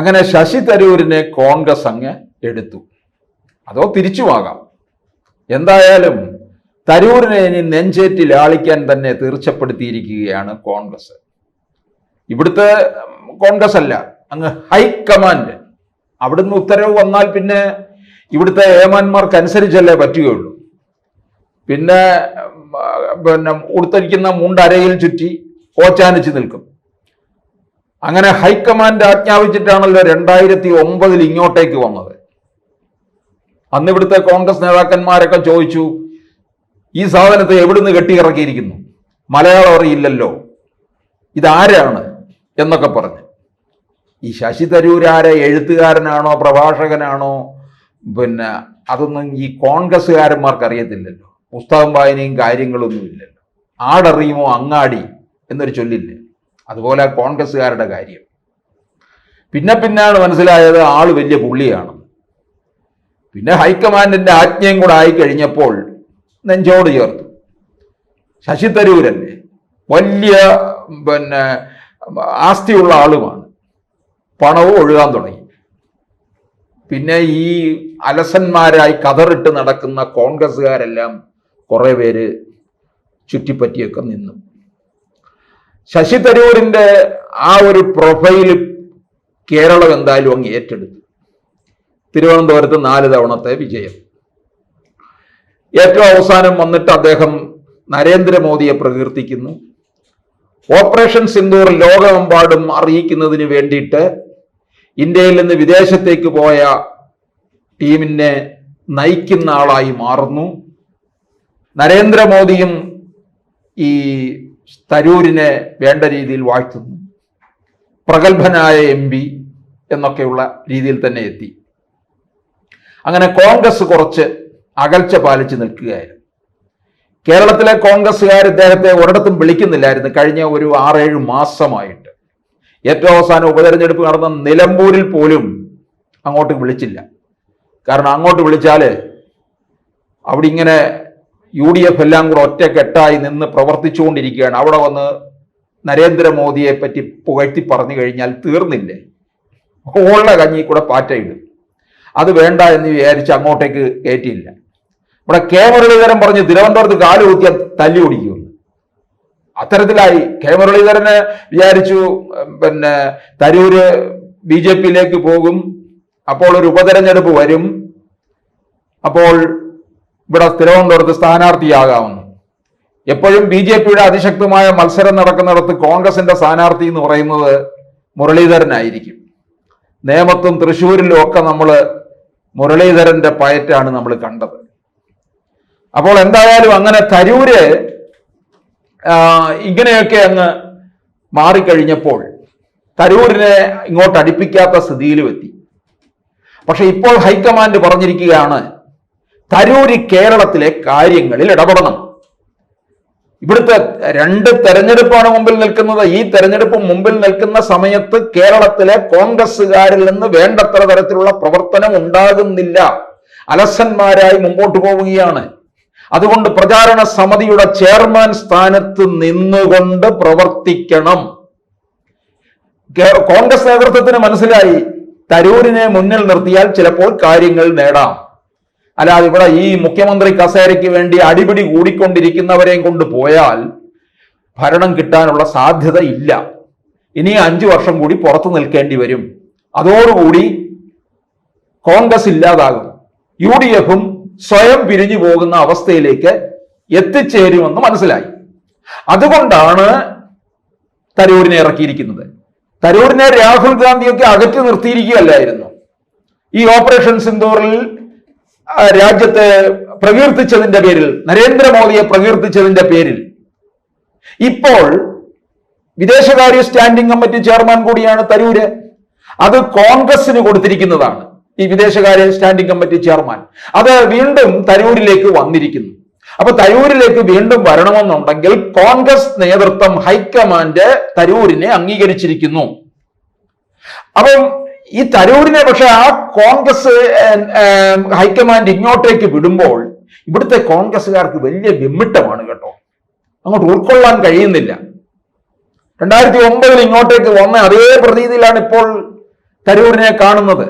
അങ്ങനെ ശശി തരൂരിനെ കോൺഗ്രസ് അങ്ങ് എടുത്തു. അതോ തിരിച്ചുമാകാം. എന്തായാലും തരൂരിനെ ഇനി നെഞ്ചേറ്റി ലാളിക്കാൻ തന്നെ തീർച്ചപ്പെടുത്തിയിരിക്കുകയാണ് കോൺഗ്രസ്. ഇവിടുത്തെ കോൺഗ്രസ് അല്ല, അങ്ങ് ഹൈക്കമാൻഡ്. അവിടുന്ന് ഉത്തരവ് വന്നാൽ പിന്നെ ഇവിടുത്തെ ഏമാന്മാർക്ക് അനുസരിച്ചല്ലേ പറ്റുകയുള്ളൂ. പിന്നെ ഉടുത്തിരിക്കുന്ന മുണ്ടരയിൽ ചുറ്റി ഓച്ചാനിച്ച് നിൽക്കും. അങ്ങനെ ഹൈക്കമാൻഡ് ആജ്ഞാപിച്ചിട്ടാണല്ലോ 2009 ഇങ്ങോട്ടേക്ക് വന്നത്. അന്ന് ഇവിടുത്തെ കോൺഗ്രസ് നേതാക്കന്മാരൊക്കെ ചോദിച്ചു, ഈ സാധനത്തെ എവിടുന്ന് കെട്ടിയിറക്കിയിരിക്കുന്നു, മലയാളം അറിയില്ലല്ലോ, ഇതാരാണ് എന്നൊക്കെ പറഞ്ഞ്. ഈ ശശി തരൂർ ആരെ, എഴുത്തുകാരനാണോ പ്രഭാഷകനാണോ, പിന്നെ അതൊന്നും ഈ കോൺഗ്രസ്സുകാരന്മാർക്ക് അറിയത്തില്ലല്ലോ. പുസ്തകം വായനയും കാര്യങ്ങളൊന്നും ഇല്ലല്ലോ. ആടറിയുമോ അങ്ങാടി എന്നൊരു ചൊല്ലില്ലേ, അതുപോലെ കോൺഗ്രസ്സുകാരുടെ കാര്യം. പിന്നെയാണ് മനസ്സിലായത് ആള് വലിയ പുള്ളിയാണ്. പിന്നെ ഹൈക്കമാൻഡിന്റെ ആജ്ഞയും കൂടെ ആയിക്കഴിഞ്ഞപ്പോൾ നെഞ്ചോട് ചേർത്തു. ശശി തരൂരല്ലേ, വലിയ ആസ്തിയുള്ള ആളുമാണ്, പണവും ഒഴുകാൻ തുടങ്ങി. പിന്നെ ഈ അലസന്മാരായി കതറിട്ട് നടക്കുന്ന കോൺഗ്രസ്സുകാരെല്ലാം കുറെ പേര് ചുറ്റിപ്പറ്റിയൊക്കെ നിന്നു. ശശി തരൂരിന്റെ ആ ഒരു പ്രൊഫൈല് കേരളം എന്തായാലും അങ്ങ് ഏറ്റെടുത്തു. തിരുവനന്തപുരത്ത് 4 തവണത്തെ വിജയം. ഏറ്റവും അവസാനം വന്നിട്ട് അദ്ദേഹം നരേന്ദ്രമോദിയെ പ്രകീർത്തിക്കുന്നു. ഓപ്പറേഷൻ സിന്ദൂർ ലോകമെമ്പാടും അറിയിക്കുന്നതിന് വേണ്ടിയിട്ട് ഇന്ത്യയിൽ നിന്ന് വിദേശത്തേക്ക് പോയ ടീമിനെ നയിക്കുന്ന ആളായി മാറുന്നു. നരേന്ദ്രമോദിയും ഈ തരൂരിനെ വേണ്ട രീതിയിൽ വാഴ്ത്തുന്നു. പ്രഗത്ഭനായ MP എന്നൊക്കെയുള്ള രീതിയിൽ തന്നെ എത്തി. അങ്ങനെ കോൺഗ്രസ് കുറച്ച് അകൽച്ച പാലിച്ച് നിൽക്കുകയായിരുന്നു. കേരളത്തിലെ കോൺഗ്രസ്സുകാർ ഇദ്ദേഹത്തെ ഒരിടത്തും വിളിക്കുന്നില്ലായിരുന്നു കഴിഞ്ഞ ഒരു 6-7 മാസമായിട്ട്. ഏറ്റവും അവസാനം ഉപതെരഞ്ഞെടുപ്പ് നടന്ന നിലമ്പൂരിൽ പോലും അങ്ങോട്ട് വിളിച്ചില്ല. കാരണം അങ്ങോട്ട് വിളിച്ചാൽ അവിടെ ഇങ്ങനെ UDF എല്ലാം കൂടെ ഒറ്റക്കെട്ടായി നിന്ന് പ്രവർത്തിച്ചുകൊണ്ടിരിക്കുകയാണ്. അവിടെ വന്ന് നരേന്ദ്രമോദിയെ പറ്റി പുകഴ്ത്തി പറഞ്ഞു കഴിഞ്ഞാൽ തീർന്നില്ലേ, ഉള്ള കഞ്ഞി കൂടെ പാറ്റയിടും. അത് വേണ്ട എന്ന് വിചാരിച്ച് അങ്ങോട്ടേക്ക് കയറ്റിയില്ല. ഇവിടെ മുരളീധരൻ പറഞ്ഞ് തിരുവനന്തപുരത്ത് കാല് കുത്തിയാൽ തല്ലി ഓടിക്കുമെന്ന്. അത്തരത്തിലായി. മുരളീധരന് വിചാരിച്ചു തരൂര് BJP-യിലേക്ക് പോകും, അപ്പോൾ ഒരു ഉപതെരഞ്ഞെടുപ്പ് വരും, അപ്പോൾ ഇവിടെ തിരുവനന്തപുരത്ത് സ്ഥാനാർത്ഥിയാകാമെന്ന്. എപ്പോഴും BJP-യുടെ അതിശക്തമായ മത്സരം നടക്കുന്നിടത്ത് കോൺഗ്രസിന്റെ സ്ഥാനാർത്ഥി എന്ന് പറയുന്നത് മുരളീധരനായിരിക്കും. നേമത്തും തൃശ്ശൂരിലും ഒക്കെ നമ്മൾ മുരളീധരന്റെ പയറ്റാണ് നമ്മൾ കണ്ടത്. അപ്പോൾ എന്തായാലും അങ്ങനെ തരൂര് ഇങ്ങനെയൊക്കെ അങ്ങ് മാറിക്കഴിഞ്ഞപ്പോൾ തരൂരിനെ ഇങ്ങോട്ട് അടുപ്പിക്കാത്ത സ്ഥിതിയിലും എത്തി. പക്ഷെ ഇപ്പോൾ ഹൈക്കമാൻഡ് പറഞ്ഞിരിക്കുകയാണ്, തരൂര് കേരളത്തിലെ കാര്യങ്ങളിൽ ഇടപെടണം. ഇവിടുത്തെ 2 തെരഞ്ഞെടുപ്പാണ് മുമ്പിൽ നിൽക്കുന്നത്. ഈ തെരഞ്ഞെടുപ്പ് മുമ്പിൽ നിൽക്കുന്ന സമയത്ത് കേരളത്തിലെ കോൺഗ്രസ്സുകാരിൽ നിന്ന് വേണ്ടത്ര തരത്തിലുള്ള പ്രവർത്തനം ഉണ്ടാകുന്നില്ല. അലസന്മാരായി മുമ്പോട്ട് പോവുകയാണ്. അതുകൊണ്ട് പ്രചാരണ സമിതിയുടെ ചെയർമാൻ സ്ഥാനത്ത് നിന്നുകൊണ്ട് പ്രവർത്തിക്കണം. കോൺഗ്രസ് നേതൃത്വത്തിന് മനസ്സിലായി, തരൂരിനെ മുന്നിൽ നിർത്തിയാൽ ചിലപ്പോൾ കാര്യങ്ങൾ നേടാം. അല്ലാതെ ഇവിടെ ഈ മുഖ്യമന്ത്രി കസേരയ്ക്ക് വേണ്ടി അടിപിടി കൂടിക്കൊണ്ടിരിക്കുന്നവരെയും കൊണ്ട് പോയാൽ ഭരണം കിട്ടാനുള്ള സാധ്യത ഇല്ല. ഇനി 5 വർഷം കൂടി പുറത്തു നിൽക്കേണ്ടി വരും. അതോടുകൂടി കോൺഗ്രസ് ഇല്ലാതാകും. UDF-ഉം സ്വയം പിരിഞ്ഞു പോകുന്ന അവസ്ഥയിലേക്ക് എത്തിച്ചേരുമെന്ന് മനസ്സിലായി. അതുകൊണ്ടാണ് തരൂരിനെ ഇറക്കിയിരിക്കുന്നത്. തരൂരിനെ രാഹുൽ ഗാന്ധിയൊക്കെ അകറ്റി നിർത്തിയിരിക്കുകയല്ലായിരുന്നു. ഈ ഓപ്പറേഷൻ സിന്ദൂറിൽ രാജ്യത്തെ പ്രകീർത്തിച്ചതിന്റെ പേരിൽ, നരേന്ദ്രമോദിയെ പ്രകീർത്തിച്ചതിന്റെ പേരിൽ ഇപ്പോൾ വിദേശകാര്യ സ്റ്റാൻഡിംഗ് കമ്മിറ്റി ചെയർമാൻ കൂടിയാണ് തരൂര്. അത് കോൺഗ്രസിന് കൊടുത്തിരിക്കുന്നതാണ് ഈ വിദേശകാര്യ സ്റ്റാൻഡിംഗ് കമ്മിറ്റി ചെയർമാൻ. അത് വീണ്ടും തരൂരിലേക്ക് വന്നിരിക്കുന്നു. അപ്പൊ തരൂരിലേക്ക് വീണ്ടും വരണമെന്നുണ്ടെങ്കിൽ കോൺഗ്രസ് നേതൃത്വം ഹൈക്കമാൻഡ് തരൂരിനെ അംഗീകരിച്ചിരിക്കുന്നു. അപ്പം ഈ തരൂരിനെ പക്ഷെ ആ കോൺഗ്രസ് ഹൈക്കമാൻഡ് ഇങ്ങോട്ടേക്ക് വിടുമ്പോൾ ഇവിടുത്തെ കോൺഗ്രസ്സുകാർക്ക് വലിയ വിമ്മിട്ടമാണ് കേട്ടോ. അങ്ങോട്ട് ഉൾക്കൊള്ളാൻ കഴിയുന്നില്ല. 2009 ഇങ്ങോട്ടേക്ക് വന്ന അതേ പ്രതീതിയിലാണ് ഇപ്പോൾ തരൂരിനെ കാണുന്നത്.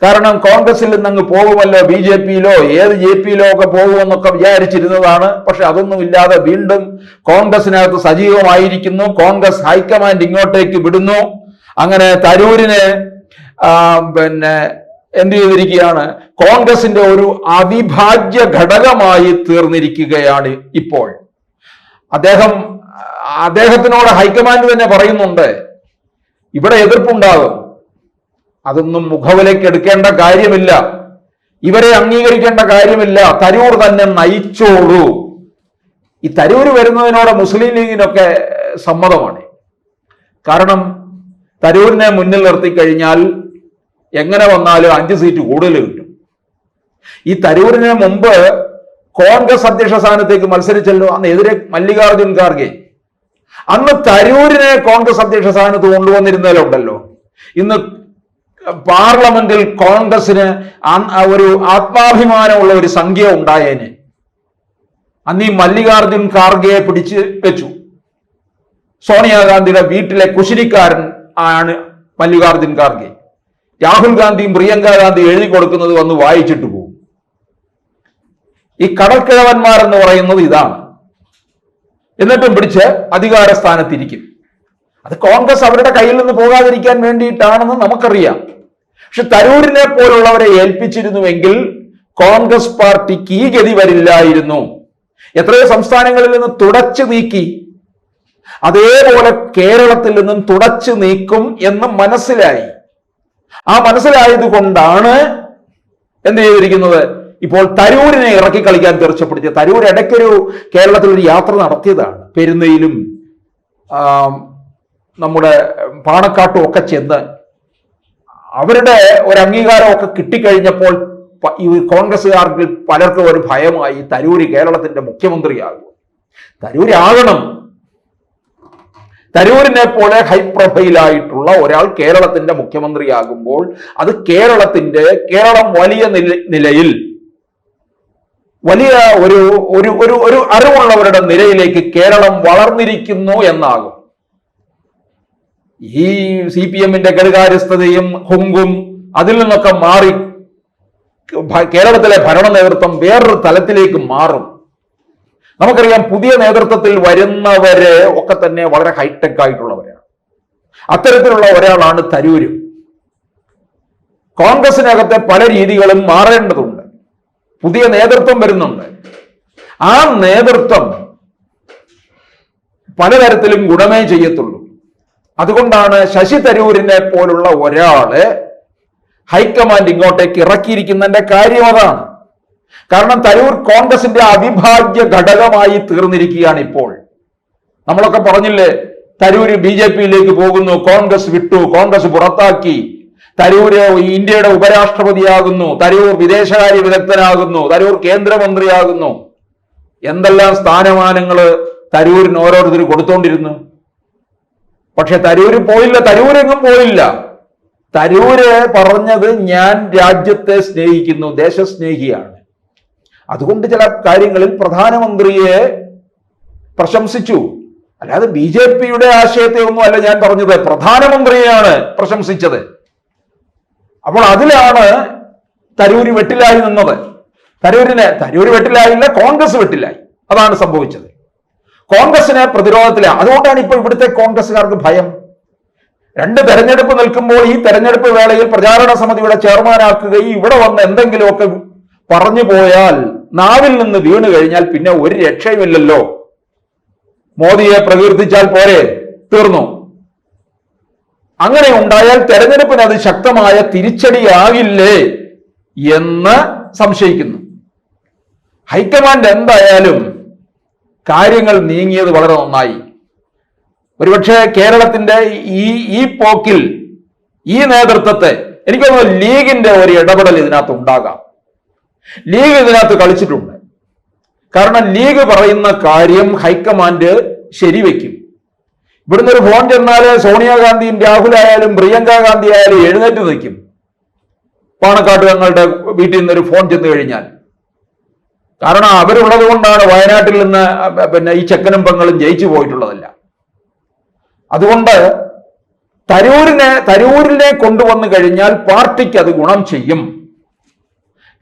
കാരണം കോൺഗ്രസിൽ നിന്ന് അങ്ങ് പോകുമല്ലോ, ബി ജെ പിയിലോ ഏത് ജെ പിയിലോ ഒക്കെ പോകുമെന്നൊക്കെ വിചാരിച്ചിരുന്നതാണ്. പക്ഷെ അതൊന്നും ഇല്ലാതെ വീണ്ടും കോൺഗ്രസിനകത്ത് സജീവമായിരിക്കുന്നു. കോൺഗ്രസ് ഹൈക്കമാൻഡ് ഇങ്ങോട്ടേക്ക് വിടുന്നു. അങ്ങനെ തരൂരിനെ എന്ത് ചെയ്തിരിക്കുകയാണ്, കോൺഗ്രസിന്റെ ഒരു അവിഭാജ്യ ഘടകമായി തീർന്നിരിക്കുകയാണ് ഇപ്പോൾ. അദ്ദേഹത്തിനോട് ഹൈക്കമാൻഡ് തന്നെ പറയുന്നുണ്ട്, ഇവിടെ എതിർപ്പുണ്ടാകും, അതൊന്നും മുഖവിലേക്ക് എടുക്കേണ്ട കാര്യമില്ല, ഇവരെ അംഗീകരിക്കേണ്ട കാര്യമില്ല, തരൂർ തന്നെ നയിച്ചോളൂ. ഈ തരൂർ വരുന്നതിനോട് മുസ്ലിം ലീഗിനൊക്കെ സമ്മതമാണ്. കാരണം തരൂരിനെ മുന്നിൽ നിർത്തിക്കഴിഞ്ഞാൽ എങ്ങനെ വന്നാലും 5 സീറ്റ് കൂടുതൽ കിട്ടും. ഈ തരൂരിന് മുമ്പ് കോൺഗ്രസ് അധ്യക്ഷ സ്ഥാനത്തേക്ക് മത്സരിച്ചല്ലോ, അന്ന് എതിരെ മല്ലികാർജുൻ ഖാർഗെ. അന്ന് തരൂരിനെ കോൺഗ്രസ് അധ്യക്ഷ സ്ഥാനത്ത് കൊണ്ടുവന്നിരുന്നതിലുണ്ടല്ലോ, ഇന്ന് പാർലമെന്റിൽ കോൺഗ്രസിന് ഒരു ആത്മാഭിമാനമുള്ള ഒരു സംഖ്യ ഉണ്ടായേനെ. അന്ന് ഈ മല്ലികാർജുൻ ഖാർഗെയെ പിടിച്ച് വെച്ചു. സോണിയാഗാന്ധിയുടെ വീട്ടിലെ കുശിനിക്കാരൻ ആണ് മല്ലികാർജുൻ ഖാർഗെ. രാഹുൽ ഗാന്ധിയും പ്രിയങ്ക ഗാന്ധി എഴുതി കൊടുക്കുന്നത് വന്ന് വായിച്ചിട്ട് പോകും. ഈ കടൽക്കിഴവന്മാരെന്ന് പറയുന്നത് ഇതാണ്. എന്നിട്ടും പിടിച്ച് അധികാര സ്ഥാനത്തിരിക്കും. അത് കോൺഗ്രസ് അവരുടെ കയ്യിൽ നിന്ന് പോകാതിരിക്കാൻ വേണ്ടിയിട്ടാണെന്ന് നമുക്കറിയാം. പക്ഷെ തരൂരിനെ പോലുള്ളവരെ ഏൽപ്പിച്ചിരുന്നുവെങ്കിൽ കോൺഗ്രസ് പാർട്ടിക്ക് ഈ ഗതി വരില്ലായിരുന്നു. എത്രയോ സംസ്ഥാനങ്ങളിൽ നിന്ന് തുടച്ചു നീക്കി, അതേപോലെ കേരളത്തിൽ നിന്നും തുടച്ചു നീക്കും എന്ന് മനസ്സിലായി. ആ മനസ്സിലായത് കൊണ്ടാണ് എന്ത് ചെയ്തിരിക്കുന്നത്, ഇപ്പോൾ തരൂരിനെ ഇറക്കി കളിക്കാൻ തീർച്ചപ്പെടുത്തിയത്. തരൂർ ഇടയ്ക്കൊരു കേരളത്തിൽ ഒരു യാത്ര നടത്തിയതാണ്. പെരുന്നയിലും നമ്മുടെ പാണക്കാട്ടും ഒക്കെ ചെന്ന് അവരുടെ ഒരു അംഗീകാരമൊക്കെ കിട്ടിക്കഴിഞ്ഞപ്പോൾ ഈ കോൺഗ്രസ്സുകാർക്ക് പലർക്കും ഒരു ഭയമായി, തരൂര് കേരളത്തിന്റെ മുഖ്യമന്ത്രിയാകും, തരൂരാകണം. തരൂരിനെ പോലെ ഹൈ പ്രൊഫൈലായിട്ടുള്ള ഒരാൾ കേരളത്തിന്റെ മുഖ്യമന്ത്രിയാകുമ്പോൾ അത് കേരളം വലിയ നിലയിൽ വലിയ ഒരു ഒരു ഒരു ഒരു അറിവുള്ളവരുടെ നിലയിലേക്ക് കേരളം വളർന്നിരിക്കുന്നു എന്നാകും. ഈ CPM-ന്റെ കെടുകാര്യസ്ഥതയും ഹുങ്കും അതിൽ നിന്നൊക്കെ മാറി കേരളത്തിലെ ഭരണ നേതൃത്വം വേറൊരു തലത്തിലേക്ക് മാറും. നമുക്കറിയാം, പുതിയ നേതൃത്വത്തിൽ വരുന്നവര് ഒക്കെ തന്നെ വളരെ ഹൈടെക് ആയിട്ടുള്ളവരാണ്. അത്തരത്തിലുള്ള ഒരാളാണ് തരൂര്. കോൺഗ്രസിനകത്തെ പല രീതികളും മാറേണ്ടതുണ്ട്. പുതിയ നേതൃത്വം വരുന്നുണ്ട്. ആ നേതൃത്വം പലതരത്തിലും ഗുണമേ ചെയ്യത്തുള്ളൂ. അതുകൊണ്ടാണ് ശശി തരൂരിനെ പോലുള്ള ഒരാള് ഹൈക്കമാൻഡ് ഇങ്ങോട്ടേക്ക് ഇറക്കിയിരിക്കുന്നതിന്റെ കാര്യം അതാണ്. കാരണം തരൂർ കോൺഗ്രസിന്റെ അവിഭാജ്യ ഘടകമായി തീർന്നിരിക്കുകയാണ് ഇപ്പോൾ. നമ്മളൊക്കെ പറഞ്ഞില്ലേ, തരൂര് BJP-യിലേക്ക് പോകുന്നു, കോൺഗ്രസ് വിട്ടു, കോൺഗ്രസ് പുറത്താക്കി, തരൂര് ഇന്ത്യയുടെ ഉപരാഷ്ട്രപതിയാകുന്നു, തരൂർ വിദേശകാര്യ വിദഗ്ധനാകുന്നു, തരൂർ കേന്ദ്രമന്ത്രിയാകുന്നു. എന്തെല്ലാം സ്ഥാനമാനങ്ങള് തരൂരിന് ഓരോരുത്തർ കൊടുത്തോണ്ടിരുന്നു. പക്ഷെ തരൂര് പോയില്ല, തരൂരെങ്ങും പോയില്ല. തരൂര് പറഞ്ഞത്, ഞാൻ രാജ്യത്തെ സ്നേഹിക്കുന്നു, ദേശസ്നേഹിയാണ്. അതുകൊണ്ട് ചില കാര്യങ്ങളിൽ പ്രധാനമന്ത്രിയെ പ്രശംസിച്ചു. അല്ലാതെ BJP-യുടെ ആശയത്തെ ഒന്നും അല്ല ഞാൻ പറഞ്ഞത്, പ്രധാനമന്ത്രിയെയാണ് പ്രശംസിച്ചത്. അപ്പോൾ അതിലാണ് തരൂര് വെട്ടിലായി നിന്നത്. തരൂര് വെട്ടിലായില്ല, കോൺഗ്രസ് വെട്ടിലായി. അതാണ് സംഭവിച്ചത്. കോൺഗ്രസിനെ പ്രതിരോധത്തിലാണ്. അതുകൊണ്ടാണ് ഇപ്പോൾ ഇവിടുത്തെ കോൺഗ്രസ്സുകാർക്ക് ഭയം. 2 തെരഞ്ഞെടുപ്പ് നിൽക്കുമ്പോൾ ഈ തെരഞ്ഞെടുപ്പ് വേളയിൽ പ്രചാരണ സമിതിയുടെ ചെയർമാനാക്കുകയും ഇവിടെ വന്ന് എന്തെങ്കിലുമൊക്കെ പറഞ്ഞു പോയാൽ, നാവിൽ നിന്ന് വീണു കഴിഞ്ഞാൽ പിന്നെ ഒരു രക്ഷയുമില്ലല്ലോ. മോദിയെ പ്രകീർത്തിച്ചാൽ പോരെ, തീർന്നു. അങ്ങനെ ഉണ്ടായാൽ തെരഞ്ഞെടുപ്പിന് അത് ശക്തമായ തിരിച്ചടിയാകില്ലേ എന്ന് സംശയിക്കുന്നു. ഹൈക്കമാൻഡ് എന്തായാലും കാര്യങ്ങൾ നീങ്ങിയത് വളരെ നന്നായി. ഒരുപക്ഷെ കേരളത്തിന്റെ ഈ പോക്കിൽ ഈ നേതൃത്വത്തെ എനിക്ക് തോന്നുന്നു ലീഗിന്റെ ഒരു ഇടപെടൽ ഇതിനകത്ത് ഉണ്ടാകാം. ലീഗ് ഇതിനകത്ത് കളിച്ചിട്ടുണ്ട്. കാരണം ലീഗ് പറയുന്ന കാര്യം ഹൈക്കമാൻഡ് ശരിവെക്കും. ഇവിടുന്ന് ഒരു ഫോൺ ചെന്നാല് സോണിയാഗാന്ധിയും രാഹുലായാലും പ്രിയങ്ക ഗാന്ധി ആയാലും എഴുന്നേറ്റ് നിൽക്കും. പാണക്കാട്ട് തങ്ങളുടെ വീട്ടിൽ നിന്നൊരു ഫോൺ ചെന്ന് കഴിഞ്ഞാൽ. കാരണം അവരുള്ളത് കൊണ്ടാണ് വയനാട്ടിൽ നിന്ന് ഈ ചെക്കനും പെങ്ങളും ജയിച്ചു പോയിട്ടുള്ളതല്ല. അതുകൊണ്ട് തരൂരിനെ കൊണ്ടുവന്നു കഴിഞ്ഞാൽ പാർട്ടിക്ക് അത് ഗുണം ചെയ്യും.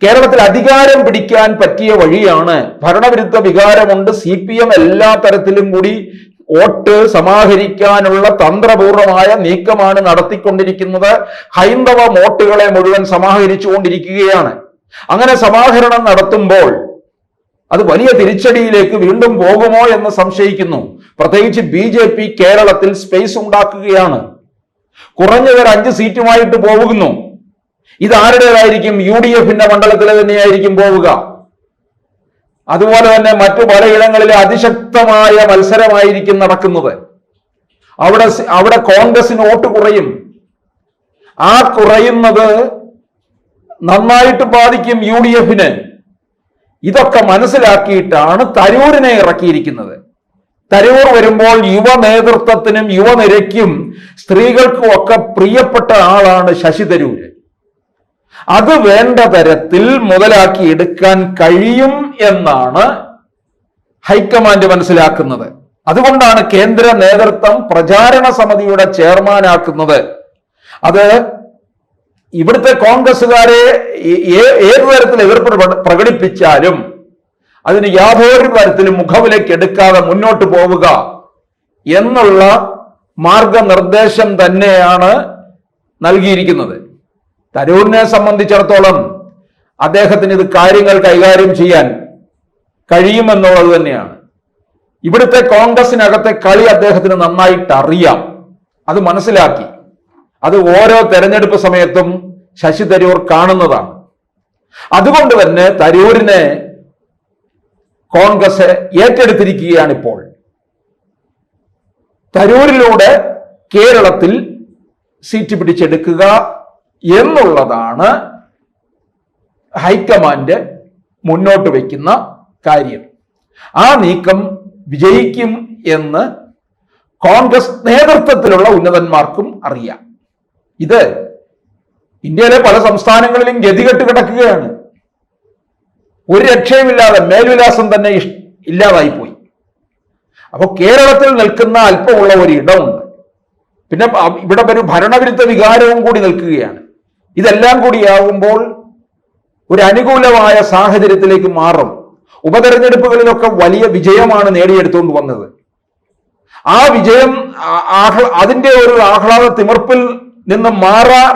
കേരളത്തിൽ അധികാരം പിടിക്കാൻ പറ്റിയ വഴിയാണ്. ഭരണവിരുദ്ധ വികാരമുണ്ട്. CPM എല്ലാ തരത്തിലും കൂടി വോട്ട് സമാഹരിക്കാനുള്ള തന്ത്രപൂർവമായ നീക്കമാണ് നടത്തിക്കൊണ്ടിരിക്കുന്നത്. ഹൈന്ദവ വോട്ടുകളെ മുഴുവൻ സമാഹരിച്ചുകൊണ്ടിരിക്കുകയാണ്. അങ്ങനെ സമാഹരണം നടത്തുമ്പോൾ അത് വലിയ തിരിച്ചടിയിലേക്ക് വീണ്ടും പോകുമോ എന്ന് സംശയിക്കുന്നു. പ്രത്യേകിച്ച് BJP കേരളത്തിൽ സ്പേസ് ഉണ്ടാക്കുകയാണ്. കുറഞ്ഞത് 5 സീറ്റുമായിട്ട് പോകുന്നു. ഇതാരുടേതായിരിക്കും? UDFന്റെ മണ്ഡലത്തിലെ തന്നെയായിരിക്കും പോവുക. അതുപോലെ തന്നെ മറ്റു പലയിടങ്ങളിലെ അതിശക്തമായ മത്സരമായിരിക്കും നടക്കുന്നത്. അവിടെ കോൺഗ്രസിന് വോട്ട് കുറയും. ആ കുറയുന്നത് നന്നായിട്ട് ബാധിക്കും UDFന്. ഇതൊക്കെ മനസ്സിലാക്കിയിട്ടാണ് തരൂരിനെ ഇറക്കിയിരിക്കുന്നത്. തരൂർ വരുമ്പോൾ യുവ നേതൃത്വത്തിനും യുവനിരയ്ക്കും സ്ത്രീകൾക്കും ഒക്കെ പ്രിയപ്പെട്ട ആളാണ് ശശി തരൂര്. അത് വേണ്ട തരത്തിൽ മുതലാക്കി എടുക്കാൻ കഴിയും എന്നാണ് ഹൈക്കമാൻഡ് മനസ്സിലാക്കുന്നത്. അതുകൊണ്ടാണ് കേന്ദ്ര നേതൃത്വം പ്രചാരണ സമിതിയുടെ ചെയർമാനാക്കുന്നത്. അത് ഇവിടുത്തെ കോൺഗ്രസുകാരെ ഏതു തരത്തിൽ എതിർപ്പ് പ്രകടിപ്പിച്ചാലും അതിന് യാതൊരു തരത്തിലും മുഖവിലേക്ക് എടുക്കാതെ മുന്നോട്ട് പോവുക എന്നുള്ള മാർഗനിർദ്ദേശം തന്നെയാണ് നൽകിയിരിക്കുന്നത്. തരൂരിനെ സംബന്ധിച്ചിടത്തോളം അദ്ദേഹത്തിന് ഇത് കാര്യങ്ങൾ കൈകാര്യം ചെയ്യാൻ കഴിയുമെന്നുള്ളത് തന്നെയാണ്. ഇവിടുത്തെ കോൺഗ്രസിനകത്തെ കളി അദ്ദേഹത്തിന് നന്നായിട്ട് അറിയാം. അത് മനസ്സിലാക്കി. അത് ഓരോ തെരഞ്ഞെടുപ്പ് സമയത്തും ശശി തരൂർ കാണുന്നതാണ്. അതുകൊണ്ട് തന്നെ തരൂരിനെ കോൺഗ്രസ് ഏറ്റെടുത്തിരിക്കുകയാണ്. ഇപ്പോൾ തരൂരിലൂടെ കേരളത്തിൽ സീറ്റ് പിടിച്ചെടുക്കുക എന്നുള്ളതാണ് ഹൈക്കമാൻഡ് മുന്നോട്ട് വയ്ക്കുന്ന കാര്യം. ആ നീക്കം വിജയിക്കും എന്ന് കോൺഗ്രസ് നേതൃത്വത്തിലുള്ള ഉന്നതന്മാർക്കും അറിയാം. ഇത് ഇന്ത്യയിലെ പല സംസ്ഥാനങ്ങളിലും ഗതികെട്ട് കിടക്കുകയാണ്. ഒരു രക്ഷയുമില്ലാതെ മേൽവിലാസം തന്നെ ഇല്ലാതായിപ്പോയി. അപ്പോൾ കേരളത്തിൽ നിൽക്കുന്ന അല്പമുള്ള ഒരു ഇടമുണ്ട്. പിന്നെ ഇവിടെ ഒരു ഭരണവിരുദ്ധ വികാരവും കൂടി നിൽക്കുകയാണ്. ഇതെല്ലാം കൂടിയാകുമ്പോൾ ഒരു അനുകൂലമായ സാഹചര്യത്തിലേക്ക് മാറും. ഉപതെരഞ്ഞെടുപ്പുകളിലൊക്കെ വലിയ വിജയമാണ് നേടിയെടുത്തുകൊണ്ട് വന്നത്. ആ വിജയം അതിന്റെ ഒരു ആഹ്ലാദ തിമിർപ്പിൽ നിന്ന്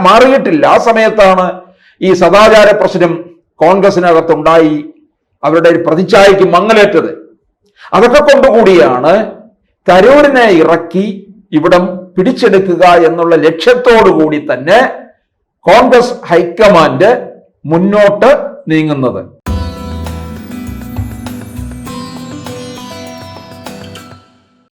മാറിയിട്ടില്ല. ആ സമയത്താണ് ഈ സദാചാര പ്രശ്നം കോൺഗ്രസിനകത്തുണ്ടായി അവരുടെ ഒരു പ്രതിച്ഛായയ്ക്ക് മങ്ങലേറ്റത്. അതൊക്കെ കൊണ്ടുകൂടിയാണ് തരൂരിനെ ഇറക്കി ഇവിടം പിടിച്ചെടുക്കുക എന്നുള്ള ലക്ഷ്യത്തോടു കൂടി തന്നെ കോൺഗ്രസ് ഹൈക്കമാൻഡ് മുന്നോട്ട് നീങ്ങുന്നത്.